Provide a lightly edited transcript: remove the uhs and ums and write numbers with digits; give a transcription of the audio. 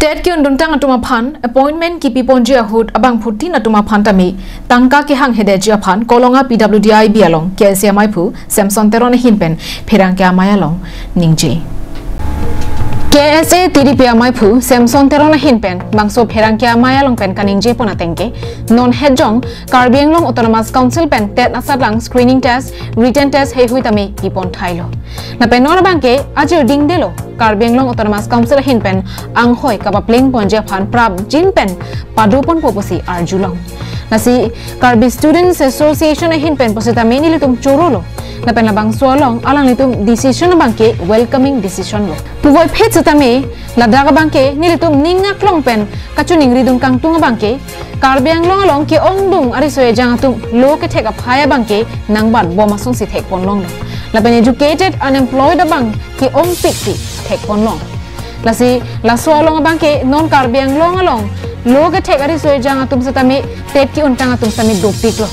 Ted ki undun tang atuma phan appointment ki piponji ahut abang phuti na tuma phan tami tangka ki hang hede ji phan kolonga PWDI bialong KCMI phu Samson teron hinpen phirang kya mayalong ningji KSA TDP amai phu Samson teron hinpen bangso phirang kya mayalong pen kaningje pona tengke non hejong Karbi Anglong Autonomous Council pen tet asadlang screening test written test he hui tami pipon thailo na penor bangke ajir ding delo Karbi Anglong Autonomous Council hinpen anghoi kapapling ponje phan prab jin pen padupon popusi arjulong nasi Karbi Students Association hinpen posita meni litum chorolo na pen labang solong alang litum decision bangke welcoming decision lo puvoi phet satame ladaga bangke nilitum ningak long pen kachuning ridung kangtung bangke Karbi Anglong along ki ongdung arisoe jangatum lo ke thek aphaya bangke nangban bomasung si thek ponlong laben educated unemployed abang ki ong pikti thek ponlong lasi laso along bangke non Karbi Anglong along lo ke thek arisoe jangatum satame tet ki untang atum sami dopik lo